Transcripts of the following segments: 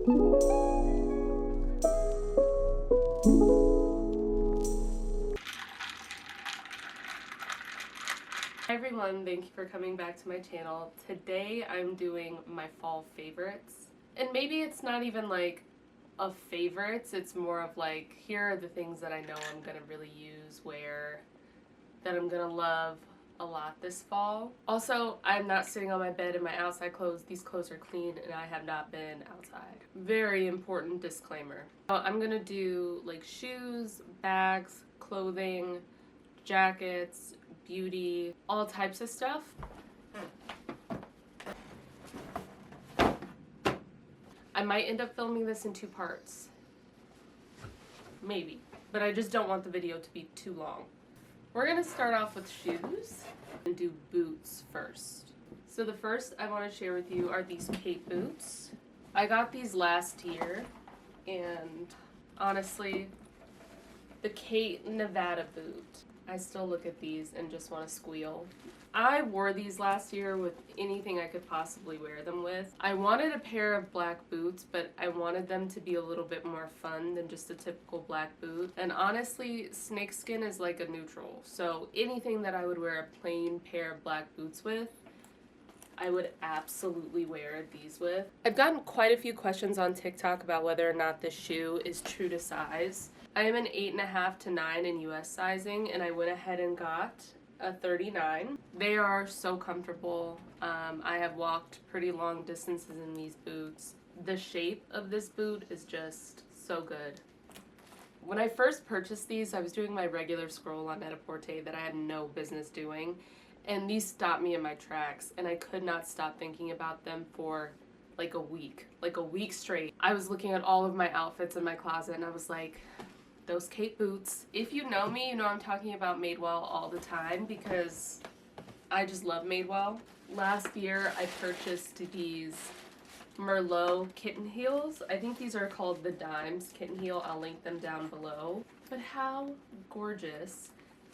Hi everyone, thank you for coming back to my channel. Today I'm doing my fall favorites. And maybe it's not even like a favorites, it's more of like, here are the things that I know I'm gonna really use, wear, that I'm gonna love a lot this fall. Also, I'm not sitting on my bed in my outside clothes. These clothes are clean and I have not been outside. Very important disclaimer. I'm gonna do like shoes, bags, clothing, jackets, beauty, all types of stuff. I might end up filming this in 2 parts. Maybe. But I just don't want the video to be too long. We're gonna start off with shoes and do boots first. So the first I want to share with you are these Kate boots. I got these last year, and honestly, the Kate Nevada boot, I still look at these and just want to squeal. I wore these last year with anything I could possibly wear them with. I wanted a pair of black boots, but I wanted them to be a little bit more fun than just a typical black boot. And honestly, snakeskin is like a neutral. So anything that I would wear a plain pair of black boots with, I would absolutely wear these with. I've gotten quite a few questions on TikTok about whether or not this shoe is true to size. I am an 8.5 to 9 in US sizing, and I went ahead and got a 39. They are so comfortable. I have walked pretty long distances in these boots. The shape of this boot is just so good. When I first purchased these, I was doing my regular scroll on Net-a-Porter that I had no business doing, and these stopped me in my tracks, and I could not stop thinking about them for like a week straight. I was looking at all of my outfits in my closet, and I was like, those Kate boots. If you know me, you know I'm talking about Madewell all the time because I just love Madewell. Last year I purchased these Merlot kitten heels. I think these are called the Dimes kitten heel. I'll link them down below. But how gorgeous.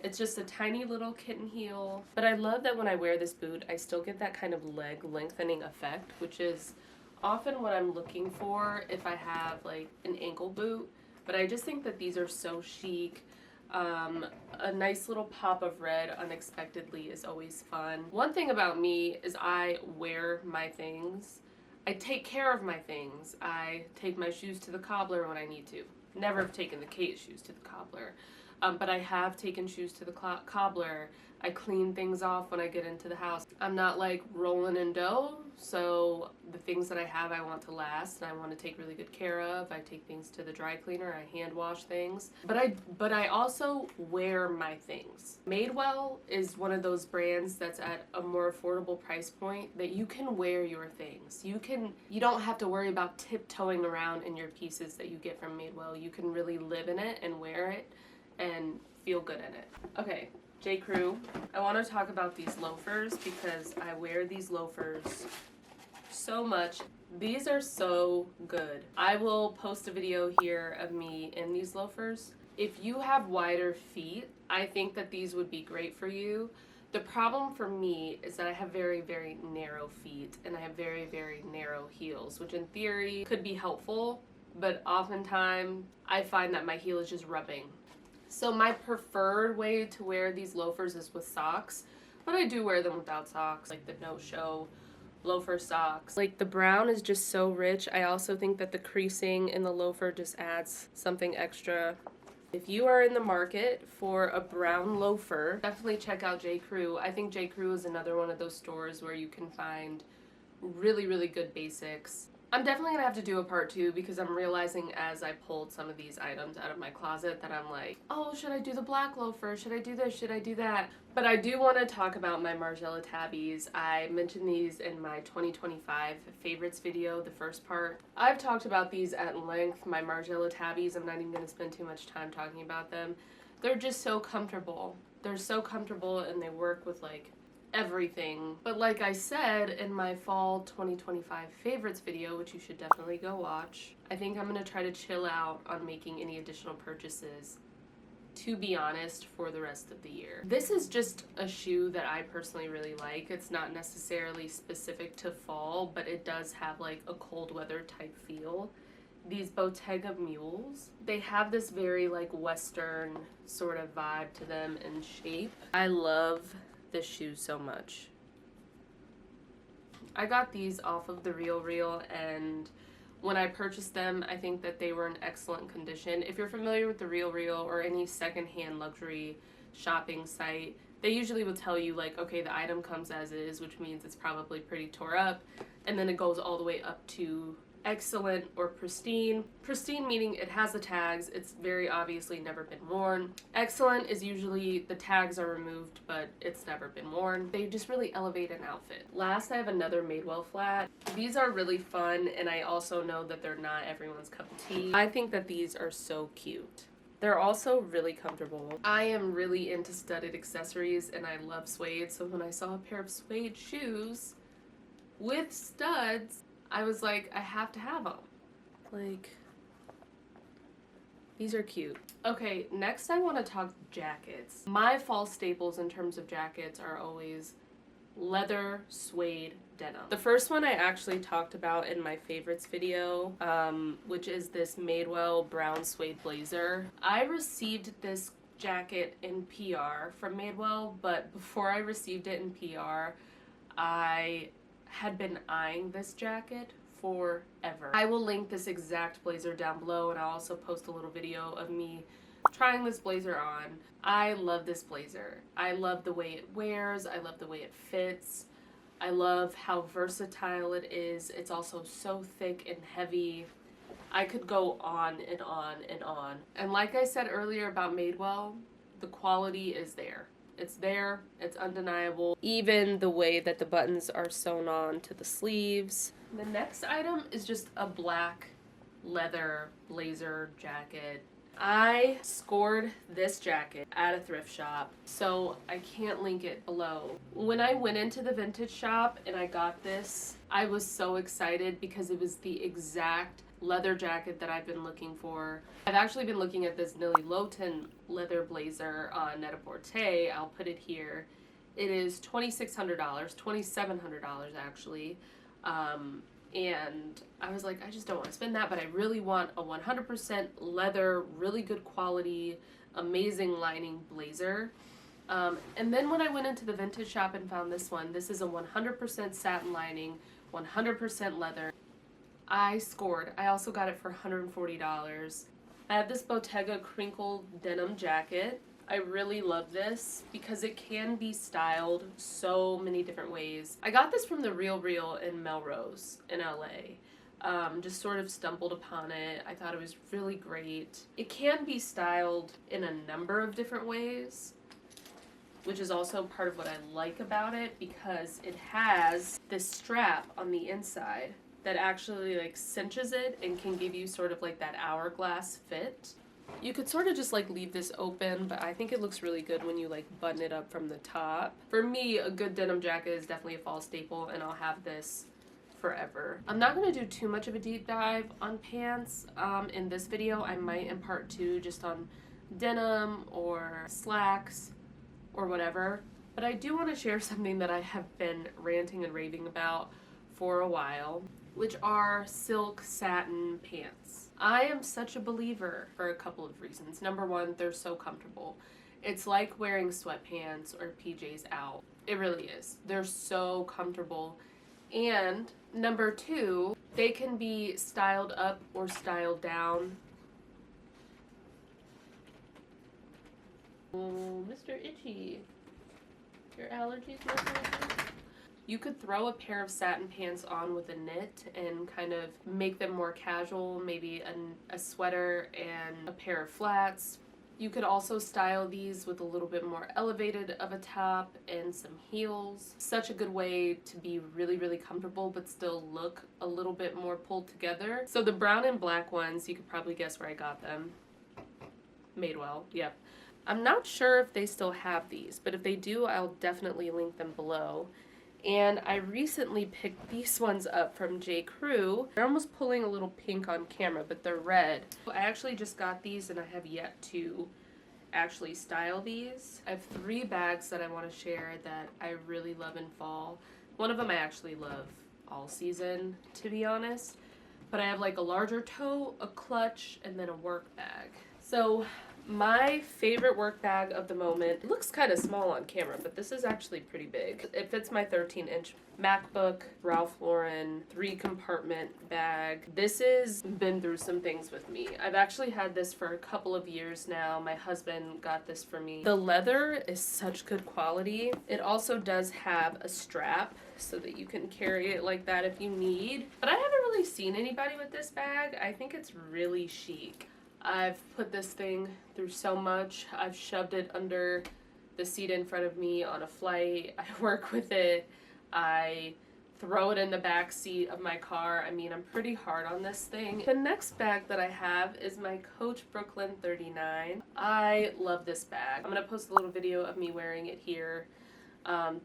It's just a tiny little kitten heel. But I love that when I wear this boot, I still get that kind of leg lengthening effect, which is often what I'm looking for if I have like an ankle boot. But I just think that these are so chic. A nice little pop of red unexpectedly is always fun. One thing about me is I wear my things. I take care of my things. I take my shoes to the cobbler when I need to. Never have taken the Kate shoes to the cobbler. But I have taken shoes to the cobbler. I clean things off when I get into the house. I'm not like rolling in dough, so the things that I have I want to last and I want to take really good care of. I take things to the dry cleaner, I hand wash things. But I also wear my things. Madewell is one of those brands that's at a more affordable price point that you can wear your things. You don't have to worry about tiptoeing around in your pieces that you get from Madewell. You can really live in it and wear it and feel good in it. Okay. J. Crew, I want to talk about these loafers because I wear these loafers so much. These are so good. I will post a video here of me in these loafers. If you have wider feet, I think that these would be great for you. The problem for me is that I have very, very narrow feet and I have very, very narrow heels, which in theory could be helpful, but oftentimes I find that my heel is just rubbing. So my preferred way to wear these loafers is with socks, but I do wear them without socks, like the no-show loafer socks. Like the brown is just so rich. I also think that the creasing in the loafer just adds something extra. If you are in the market for a brown loafer, definitely check out J. Crew. I think J. Crew is another one of those stores where you can find really, really good basics. I'm definitely gonna have to do a part 2 because I'm realizing as I pulled some of these items out of my closet that I'm like, oh, should I do the black loafer? Should I do this? Should I do that? But I do want to talk about my Margiela tabbies. I mentioned these in my 2025 favorites video, the first part. I've talked about these at length, my Margiela tabbies. I'm not even gonna spend too much time talking about them. They're just so comfortable. They're so comfortable and they work with like everything. But like I said in my fall 2025 favorites video, which you should definitely go watch, I think I'm going to try to chill out on making any additional purchases to be honest, for the rest of the year. This is just a shoe that I personally really like. It's not necessarily specific to fall, but it does have like a cold weather type feel. These Bottega mules, they have this very like Western sort of vibe to them and shape. I love this shoe so much. I got these off of the RealReal, and when I purchased them, I think that they were in excellent condition. If you're familiar with the RealReal or any secondhand luxury shopping site, they usually will tell you like, okay, the item comes as is, which means it's probably pretty tore up, and then it goes all the way up to excellent or pristine. Pristine meaning it has the tags, it's very obviously never been worn. Excellent is usually the tags are removed, but it's never been worn. They just really elevate an outfit. Last, I have another Madewell flat. These are really fun, and I also know that they're not everyone's cup of tea. I think that these are so cute. They're also really comfortable. I am really into studded accessories, and I love suede, so when I saw a pair of suede shoes with studs, I was like, I have to have them. Like, these are cute. Okay, next I want to talk jackets. My fall staples in terms of jackets are always leather, suede, denim. The first one I actually talked about in my favorites video, which is this Madewell brown suede blazer. I received this jacket in PR from Madewell, but before I received it in PR, I had been eyeing this jacket forever. I will link this exact blazer down below, and I'll also post a little video of me trying this blazer on. I love this blazer. I love the way it wears. I love the way it fits. I love how versatile it is. It's also so thick and heavy. I could go on and on and on. And like I said earlier about Madewell, the quality is there. It's there, it's undeniable. Even the way that the buttons are sewn on to the sleeves. The next item is just a black leather blazer jacket. I scored this jacket at a thrift shop, so I can't link it below. When I went into the vintage shop and I got this, I was so excited because it was the exact leather jacket that I've been looking for. I've actually been looking at this Nilly Lowton leather blazer on Net-a-Porter. I'll put it here. It is $2,600, $2,700 actually. And I was like, I just don't want to spend that, but I really want a 100% leather, really good quality, amazing lining blazer. And then when I went into the vintage shop and found this one, this is a 100% satin lining, 100% leather. I scored. I also got it for $140. I have this Bottega crinkled denim jacket. I really love this because it can be styled so many different ways. I got this from the RealReal in Melrose in LA. Just sort of stumbled upon it. I thought it was really great. It can be styled in a number of different ways, which is also part of what I like about it because it has this strap on the inside that actually like cinches it and can give you sort of like that hourglass fit. You could sort of just like leave this open, but I think it looks really good when you like button it up from the top. For me, a good denim jacket is definitely a fall staple, and I'll have this forever. I'm not going to do too much of a deep dive on pants in this video. I might in part 2 just on denim or slacks or whatever. But I do want to share something that I have been ranting and raving about for a while, which are silk satin pants. I am such a believer for a couple of reasons. Number one, they're so comfortable. It's like wearing sweatpants or PJs out. It really is. They're so comfortable. And number two, they can be styled up or styled down. Oh, Mr. Itchy. Your allergies messing with you? You could throw a pair of satin pants on with a knit and kind of make them more casual, maybe a sweater and a pair of flats. You could also style these with a little bit more elevated of a top and some heels. Such a good way to be really, really comfortable but still look a little bit more pulled together. So the brown and black ones, you could probably guess where I got them. Madewell, yep. I'm not sure if they still have these, but if they do, I'll definitely link them below. And I recently picked these ones up from J. Crew. They're almost pulling a little pink on camera, but they're red. I actually just got these and I have yet to actually style these. I have 3 bags that I want to share that I really love in fall. One of them I actually love all season, to be honest. But I have like a larger tote, a clutch, and then a work bag. So my favorite work bag of the moment, it looks kind of small on camera, but this is actually pretty big. It fits my 13-inch MacBook, Ralph Lauren, 3-compartment bag. This has been through some things with me. I've actually had this for a couple of years now. My husband got this for me. The leather is such good quality. It also does have a strap so that you can carry it like that if you need. But I haven't really seen anybody with this bag. I think it's really chic. I've put this thing through so much. I've shoved it under the seat in front of me on a flight. I work with it. I throw it in the back seat of my car. I mean, I'm pretty hard on this thing. The next bag that I have is my Coach Brooklyn 39. I love this bag. I'm gonna post a little video of me wearing it here,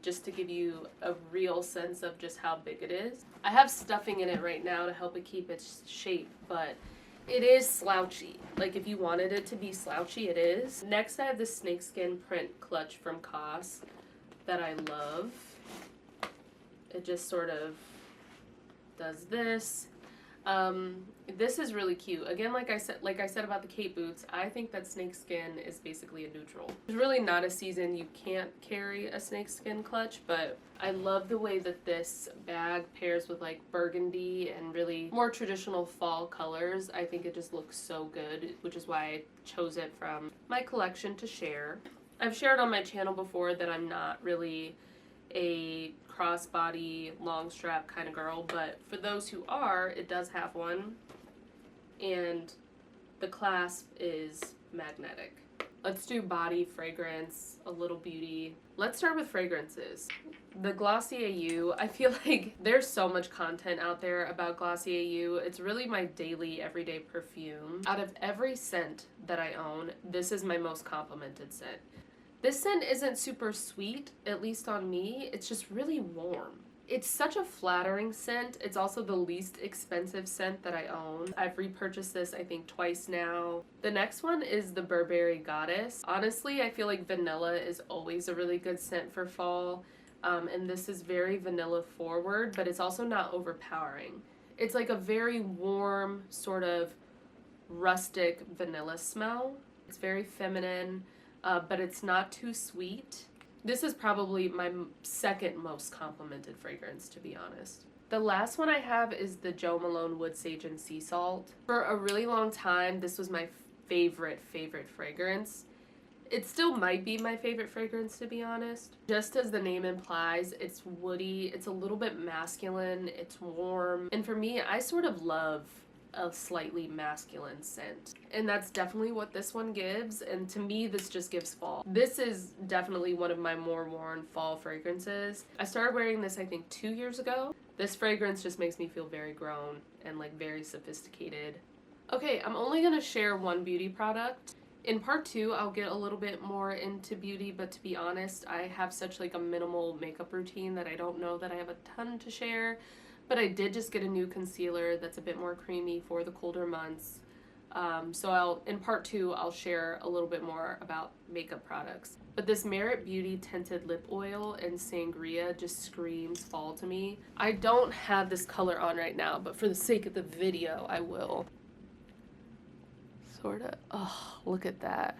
just to give you a real sense of just how big it is. I have stuffing in it right now to help it keep its shape, but it is slouchy. Like, if you wanted it to be slouchy, it is. Next, I have this snakeskin print clutch from COS that I love. It just sort of does this. This is really cute. Again, like I said about the Kate boots, I think that snakeskin is basically a neutral. There's really not a season you can't carry a snakeskin clutch, but I love the way that this bag pairs with like burgundy and really more traditional fall colors. I think it just looks so good, which is why I chose it from my collection to share. I've shared on my channel before that I'm not really a crossbody long strap kind of girl, but for those who are, it does have one, and the clasp is magnetic. Let's do body, fragrance, a little beauty. Let's start with fragrances. The Glossier You, I feel like there's so much content out there about Glossier You. It's really my daily, everyday perfume. Out of every scent that I own, this is my most complimented scent. This scent isn't super sweet, at least on me. It's just really warm. It's such a flattering scent. It's also the least expensive scent that I own. I've repurchased this, I think, twice now. The next one is the Burberry Goddess. Honestly, I feel like vanilla is always a really good scent for fall. And this is very vanilla forward, but it's also not overpowering. It's like a very warm, sort of rustic vanilla smell. It's very feminine. But it's not too sweet. This is probably my second most complimented fragrance, to be honest. The last one I have is the Jo Malone Wood Sage and Sea Salt. For a really long time, this was my favorite fragrance. It still might be my favorite fragrance, to be honest. Just as the name implies, it's woody, it's a little bit masculine, it's warm. And for me, I sort of love a slightly masculine scent, and that's definitely what this one gives, and to me this just gives fall. This is definitely one of my more worn fall fragrances. I started wearing this I think 2 years ago. This fragrance just makes me feel very grown and like very sophisticated. Okay, I'm only gonna share one beauty product. In part 2 I'll get a little bit more into beauty, but to be honest, I have such like a minimal makeup routine that I don't know that I have a ton to share. But I did just get a new concealer that's a bit more creamy for the colder months. So in part 2, I'll share a little bit more about makeup products. But this Merit Beauty Tinted Lip Oil in Sangria just screams fall to me. I don't have this color on right now, but for the sake of the video, I will. Sorta. Oh, look at that.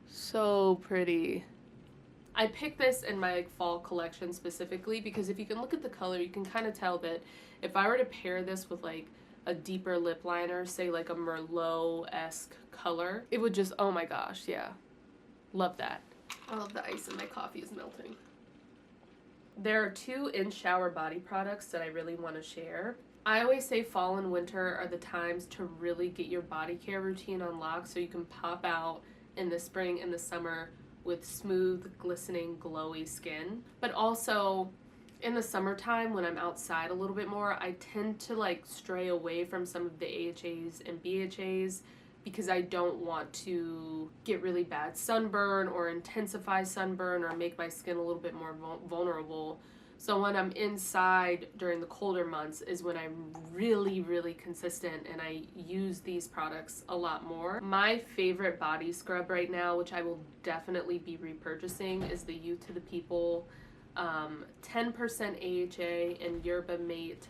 So pretty. I picked this in my fall collection specifically because if you can look at the color, you can kind of tell that if I were to pair this with like a deeper lip liner, say like a Merlot-esque color, it would just, oh my gosh, yeah. Love that. I love the ice in my coffee is melting. There are 2 in-shower body products that I really want to share. I always say fall and winter are the times to really get your body care routine on lock so you can pop out in the spring and the summer with smooth, glistening, glowy skin. But also, in the summertime when I'm outside a little bit more, I tend to like stray away from some of the AHAs and BHAs because I don't want to get really bad sunburn or intensify sunburn or make my skin a little bit more vulnerable So when I'm inside during the colder months is when I'm really, really consistent and I use these products a lot more. My favorite body scrub right now, which I will definitely be repurchasing, is the Youth to the People 10% AHA and Yerba Mate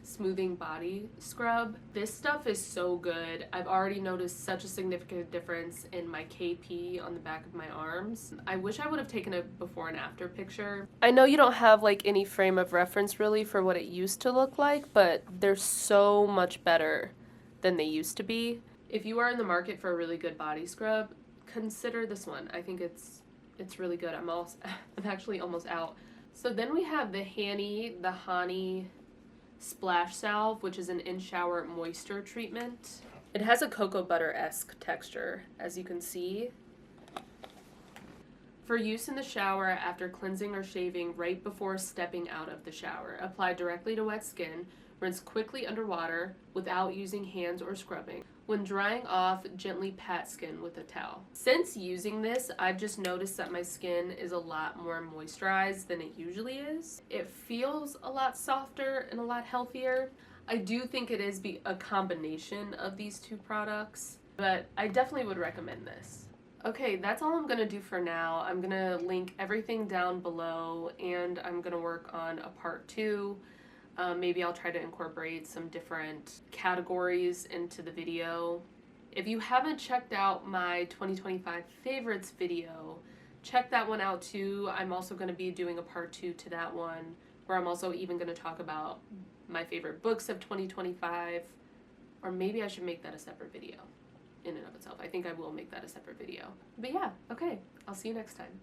smoothing body scrub. This stuff is so good. I've already noticed such a significant difference in my KP on the back of my arms. I wish I would have taken a before and after picture. I know you don't have like any frame of reference really for what it used to look like, but they're so much better than they used to be. If you are in the market for a really good body scrub, consider this one. I think it's really good. I'm actually almost out. So then we have the Hani Splash Salve, which is an in-shower moisture treatment. It has a cocoa butter-esque texture, as you can see. For use in the shower after cleansing or shaving right before stepping out of the shower. Apply directly to wet skin. Rinse quickly underwater without using hands or scrubbing. When drying off, gently pat skin with a towel. Since using this, I've just noticed that my skin is a lot more moisturized than it usually is. It feels a lot softer and a lot healthier. I do think it is a combination of these two products, but I definitely would recommend this. Okay, that's all I'm gonna do for now. I'm gonna link everything down below and I'm gonna work on a part 2. Maybe I'll try to incorporate some different categories into the video. If you haven't checked out my 2025 favorites video, check that one out too. I'm also going to be doing a part 2 to that one, where I'm also even going to talk about my favorite books of 2025, or maybe I should make that a separate video in and of itself. I think I will make that a separate video. But yeah, okay, I'll see you next time.